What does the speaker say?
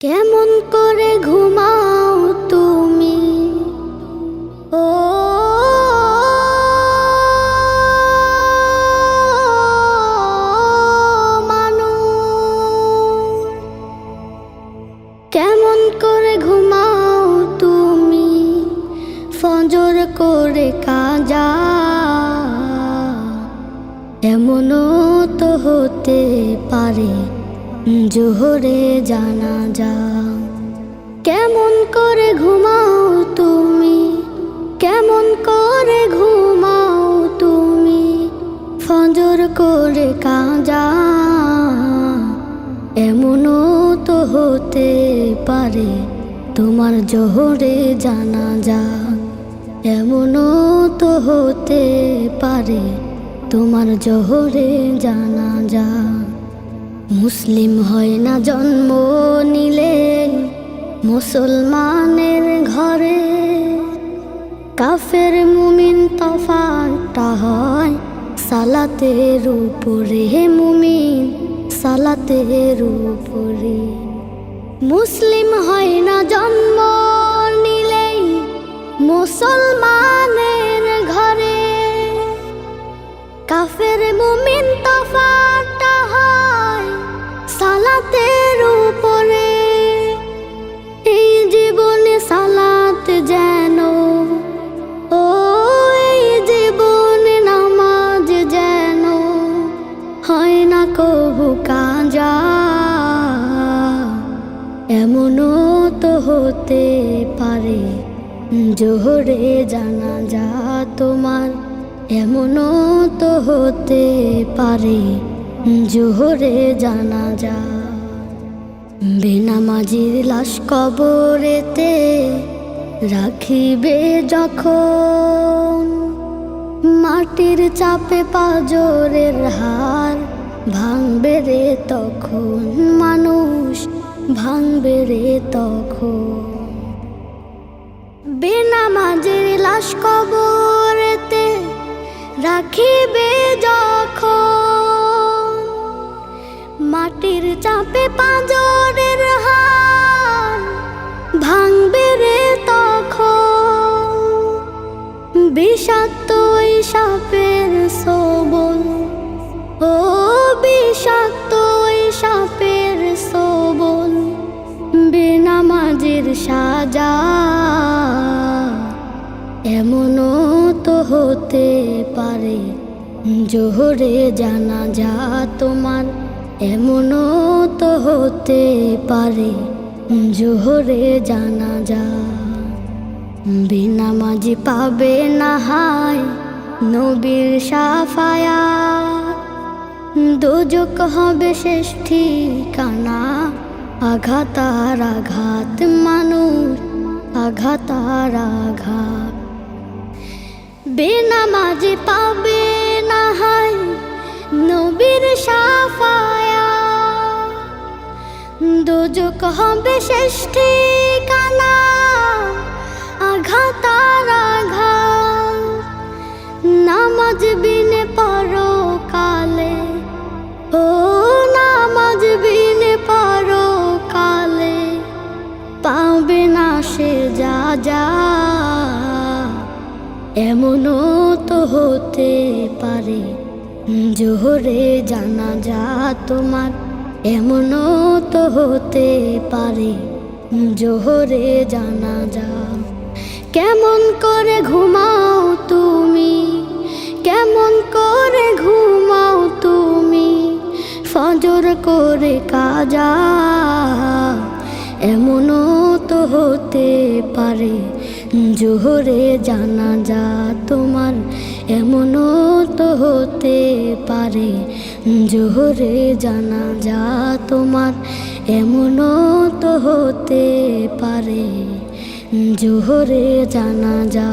কেমন করে ঘুমাও তুমি ও মানুষ, কেমন করে ঘুমাও তুমি ফজর করে কাজা। এমনও তো হতে পারে জোহরে জানাজা। কেমন করে ঘুমাও তুমি, কেমন করে ঘুমাও তুমি ফজর করে কাজা। এমনও তো হতে পারে তোমার জোহরে জানাজা। এমনও তো হতে পারে তোমার জোহরে জানাজা। মুসলিম হয় না জন্ম নিলে মুসলমানের ঘরে, কাফের মুমিন তফাৎটা হয় সালাতের উপরে। মুমিন সালাতের উপরে। মুসলিম হয় না জন্ম নিলেই মুসলমানের ঘরে, কাফের মুমিন তফাৎটা হয় সালাতের উপরে। এই জীবনে সালাত যেন ও, এই জীবনে নামাজ যেন হয় না কবু কাজা। এমনও তো হতে পারে জোহরে জানাজা তোমার। এমনও তো হতে পারে জোহরে জানাজা। বেনামাজির লাশ কবরেতে রাখিবে যখন, মাটির চাপে পাঁজরের হাড় ভাঙবে রে তখন। মানুষ ভাঙবে রে তখন। বেনামাজির লাশ কবরেতে রাখিবে যখন, মাটির চাপে পাঁজরের হাড় ভাঙবে রে তখন। বিষাক্ত ওই সাপের সবল ও, বিষাক্ত ওই সাপের সবল বেনামাজির সাজা। এমনও তো হতে পারে জোহরে জানাজা তোমার। এমনও তো হতে পারে জোহরে জানাজা। বেনামাজি পাবে না হায় নবীর শাফায়াত, দোজক হবে শেষ ঠিকানা। আঘাত আর আঘাত মানুষ, আঘাত আর আঘাত। বেনামাজি পাবে না হায় নবীর শাফায়াত, দোজক হবে শেষ ঠিকানা। আঘাত আর আঘাত। নামাজ বিনে পরকালে ও, নামাজ বিনে পরকালে পাবে না সে যা যা। এমনও তো হতে পারে জোহরে জানাজা তোমার। এমনও তো হতে পারে জোহরে জানাজা। কেমন করে ঘুমাও তুমি, কেমন করে ঘুমাও তুমি ফজর করে কাজা। এমনও তো হতে পারে জোহরে জানাজা তোমার। এমনও তো হতে পারে জোহরে জানাজা তোমার। এমনও তো হতে পারে জোহরে জানাজা।